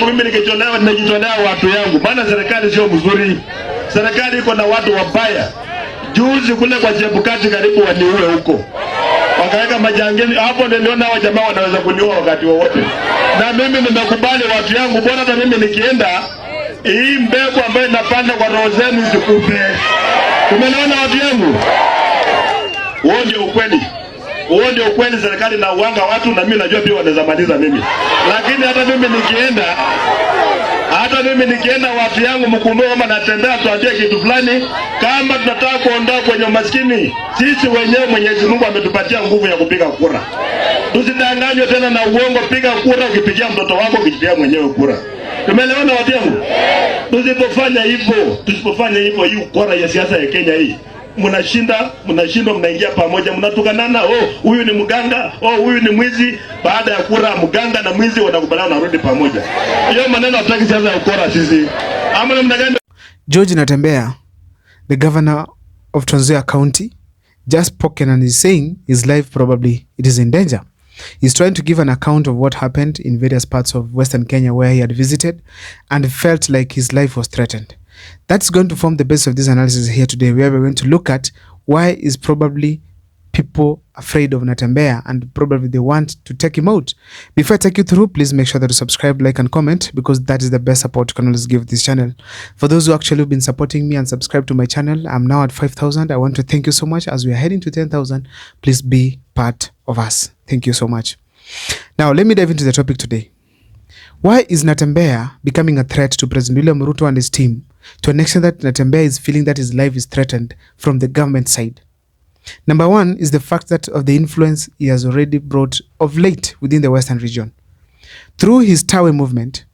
yangu mimi nikijitolea watu yangu, maana serikali sio mzuri. Serikali iko na watu wabaya. Juzi kule kwa Chebukati karibu waniue huko, wakaweka majangili hapo, niliona hao jamaa wanaweza kuniua wakati wowote. Na mimi nimekubali watu yangu, bora hata mimi nikienda, hii mbegu ambayo inapanda kwa roho zenu isikufe. Tumeona watu yangu, huo ndio ukweli. Huo ndio ukweli. Serikali na uanga watu, na mimi najua pia wanaweza maliza mimi. Lakini hata mimi nikienda watu yangu mkumbuke kama Natembeya tuambie kitu fulani, kama tunataka kuondoa kwenye maskini, sisi wenyewe Mwenyezi Mungu ametupatia nguvu ya kupiga kura. Tusidanganywe tena na uongo. Piga kura, ukipigia mtoto wako, ukipigia mwenyewe kura. Tumeelewana watu yangu? Tusipofanya hivyo hii kura ya siasa ya Kenya hii, mnashindwa, mnaingia pamoja, mnatukanana, huyu ni mganga, huyu ni mwizi. Baada ya kura mganga na mwizi wanakubaliana, narudi pamoja. Hiyo maneno hataki siasa ya ukora sisi. Ama namna gani? George Natembeya, the governor of Trans Nzoia County, just spoken and is saying his life probably it is in danger. He's trying to give an account of what happened in various parts of Western Kenya where he had visited and felt like his life was threatened. That's going to form the base of this analysis here today, where we're going to look at why is probably people afraid of Natembeya and probably they want to take him out. Before I take you through, please make sure that you subscribe, like and comment, because that is the best support you can always give this channel. For those who actually have been supporting me and subscribe to my channel, I'm now at 5,000. I want to thank you so much. As we are heading to 10,000, please be part of us. Thank you so much. Now, let me dive into the topic today. Why is Natembeya becoming a threat to President William Ruto and his team, to an extent that Natembeya is feeling that his life is threatened from the government side? Number one is the fact that of the influence he has already brought of late within the Western region. Through his Tawe movement,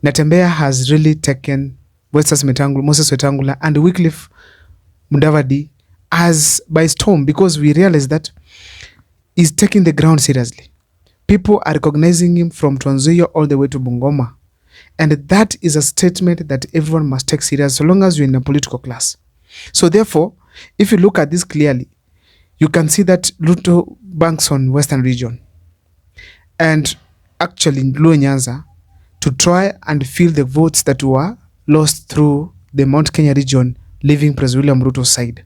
Natembeya has really taken Moses Wetangula and Wycliffe Mudavadi as by storm, because we realize that he's taking the ground seriously. People are recognizing him from Trans Nzoia all the way to Bungoma. And that is a statement that everyone must take serious so long as you're in a political class. So therefore, if you look at this clearly, you can see that Ruto banks on Western region. And actually in Luo Nyanza, to try and fill the votes that were lost through the Mount Kenya region, leaving President William Ruto's side.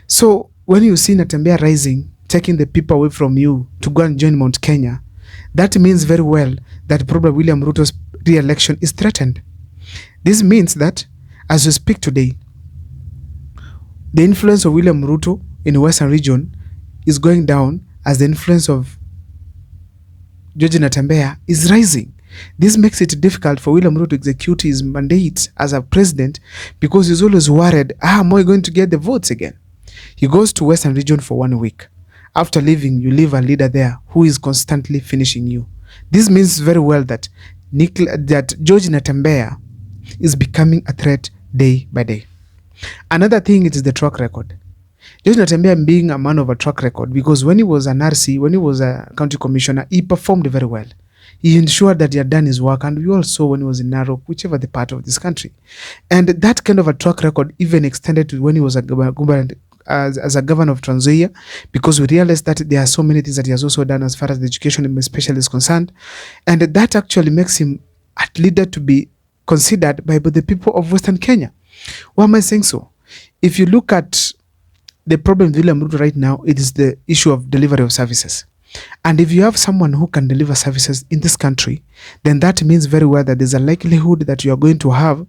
So when you see Natembeya rising, taking the people away from you to go and join Mount Kenya, that means very well that probably William Ruto's re-election is threatened. This means that as we speak today, the influence of William Ruto in the Western region is going down as the influence of George Natembeya is rising. This makes it difficult for William Ruto to execute his mandate as a president, because he's always worried, am I going to get the votes again? He goes to Western region for 1 week. After leaving, you leave a leader there who is constantly finishing you. This means very well that George Natembeya is becoming a threat day by day. Another thing, it is the track record. George Natembeya being a man of a track record, because when he was an RC, when he was a county commissioner, he performed very well. He ensured that he had done his work, and we all saw when he was in Narok, whichever the part of this country. And that kind of a track record even extended to when he was a governor, as a governor of Trans Nzoia, because we realized that there are so many things that he has also done as far as the education especially is concerned. And that actually makes him a leader to be considered by the people of Western Kenya. Why am I saying so? If you look at the problem with William Ruto right now, it is the issue of delivery of services. And if you have someone who can deliver services in this country, then that means very well that there's a likelihood that you are going to have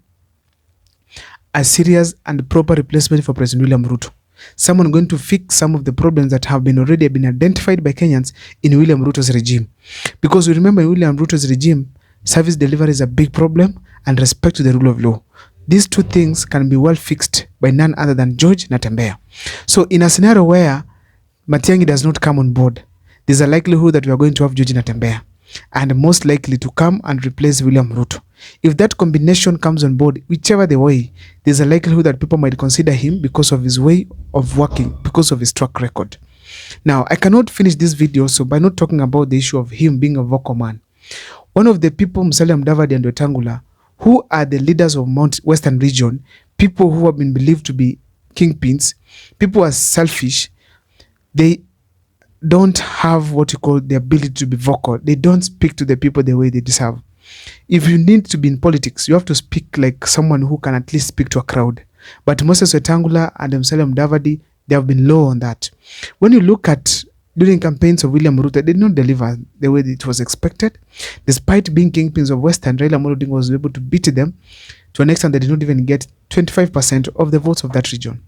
a serious and proper replacement for President William Ruto. Someone going to fix some of the problems that have been already been identified by Kenyans in William Ruto's regime. Because we remember in William Ruto's regime, service delivery is a big problem, and respect to the rule of law. These two things can be well fixed by none other than George Natembeya. So in a scenario where Matiang'i does not come on board, there's a likelihood that we are going to have George Natembeya, and most likely to come and replace William Ruto. If that combination comes on board, whichever the way, there's a likelihood that people might consider him because of his way of working, because of his track record. Now, I cannot finish this video so by not talking about the issue of him being a vocal man. One of the people, Musalia Mudavadi and Wetangula, who are the leaders of Mount Western region, people who have been believed to be kingpins, people who are selfish, they don't have what you call the ability to be vocal. They don't speak to the people the way they deserve. If you need to be in politics, you have to speak like someone who can at least speak to a crowd. But Moses Wetangula and Musalia Mudavadi, they have been low on that. When you look at during campaigns of William Ruto, they did not deliver the way it was expected. Despite being kingpins of Western, Raila Amolo Odinga was able to beat them to an extent they did not even get 25% of the votes of that region.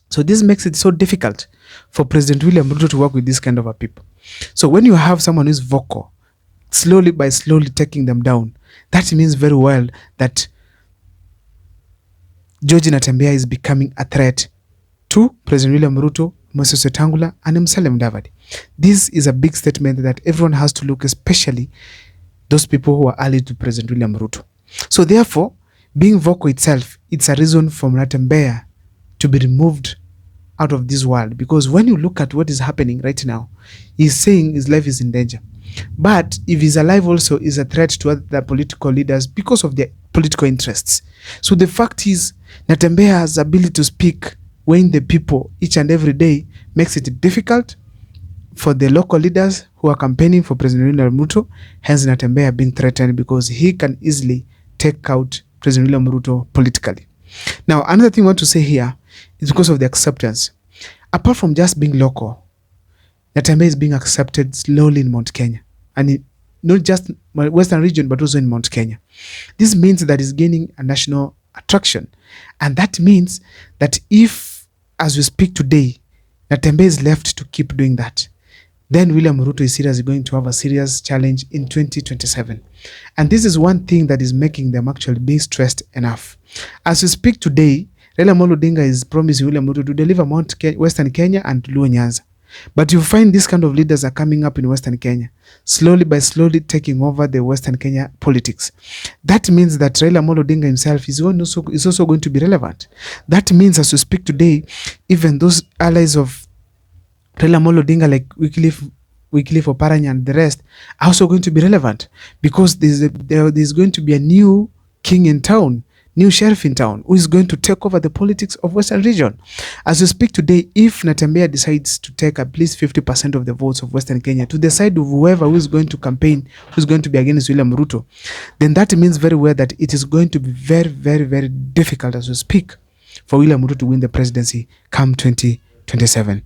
So this makes it so difficult for President William Ruto to work with this kind of a people. So when you have someone who's vocal, slowly by slowly taking them down, that means very well that George Natembeya is becoming a threat to President William Ruto, Moses Wetangula, and Musalia Mudavadi. This is a big statement that everyone has to look, especially those people who are allied to President William Ruto. So therefore, being vocal itself, it's a reason for Natembeya to be removed out of this world, because when you look at what is happening right now, he's saying his life is in danger. But if he's alive also is a threat to other political leaders because of their political interests. So the fact is, Natembeya's ability to speak when the people each and every day makes it difficult for the local leaders who are campaigning for President William Ruto, hence Natembeya being threatened because he can easily take out President William Ruto politically. Now, another thing I want to say here is because of the acceptance. Apart from just being local, Natembeya is being accepted slowly in Mount Kenya. And not just Western region, but also in Mount Kenya. This means that he's gaining a national attraction. And that means that if, as we speak today, Natembeya is left to keep doing that, then William Ruto is seriously going to have a serious challenge in 2027. And this is one thing that is making them actually be stressed enough. As we speak today, Raila Amolo Odinga is promising William Ruto to deliver Western Kenya and Luo Nyanza. But you find this kind of leaders are coming up in Western Kenya, slowly by slowly taking over the Western Kenya politics. That means that Raila Amolo Odinga himself is also going to be relevant. That means as we speak today, even those allies of Raila Amolo Odinga like Wycliffe Oparanya and the rest are also going to be relevant, because there's going to be a new king in town, new sheriff in town, who is going to take over the politics of Western region. As we speak today, if Natembeya decides to take at least 50% of the votes of Western Kenya to the side of whoever who is going to campaign, who's going to be against William Ruto, then that means very well that it is going to be very, very, very difficult as we speak for William Ruto to win the presidency come 2027.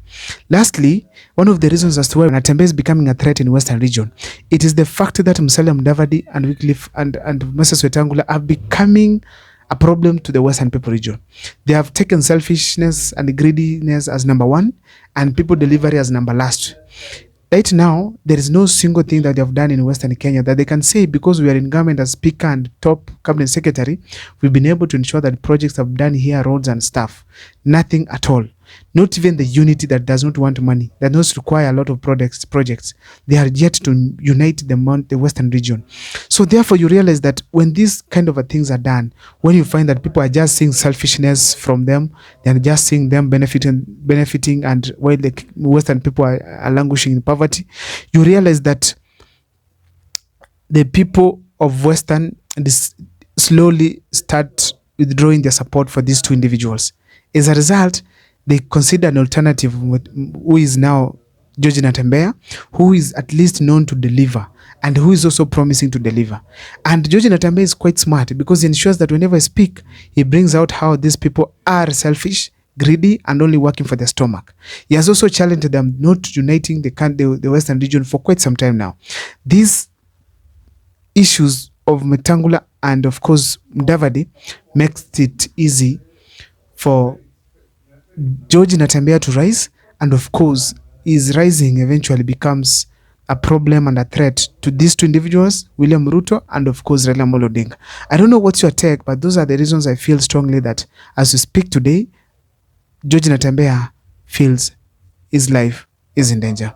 Lastly, one of the reasons as to why Natembeya is becoming a threat in Western region, it is the fact that Musalia Mudavadi and Wycliffe and Moses Wetangula are becoming a problem to the Western people region. They have taken selfishness and greediness as number one and people delivery as number last. Right now, there is no single thing that they have done in Western Kenya that they can say because we are in government as speaker and top cabinet secretary, we've been able to ensure that projects have done here, roads and stuff. Nothing at all. Not even the unity that does not want money, that does require a lot of projects. They are yet to unite the Western region. So therefore, you realize that when these kind of things are done, when you find that people are just seeing selfishness from them, they are just seeing them benefiting, and while the Western people are languishing in poverty, you realize that the people of Western slowly start withdrawing their support for these two individuals. As a result, they consider an alternative who is now George Natembeya, who is at least known to deliver and who is also promising to deliver. And George Natembeya is quite smart because he ensures that whenever I speak, he brings out how these people are selfish, greedy, and only working for their stomach. He has also challenged them not uniting the Western region for quite some time now. These issues of Wetangula and of course Mudavadi makes it easy for George Natembeya to rise, and of course his rising eventually becomes a problem and a threat to these two individuals, William Ruto and of course Raila Amolo Odinga. I don't know what's your take, but those are the reasons I feel strongly that as we speak today, George Natembeya feels his life is in danger.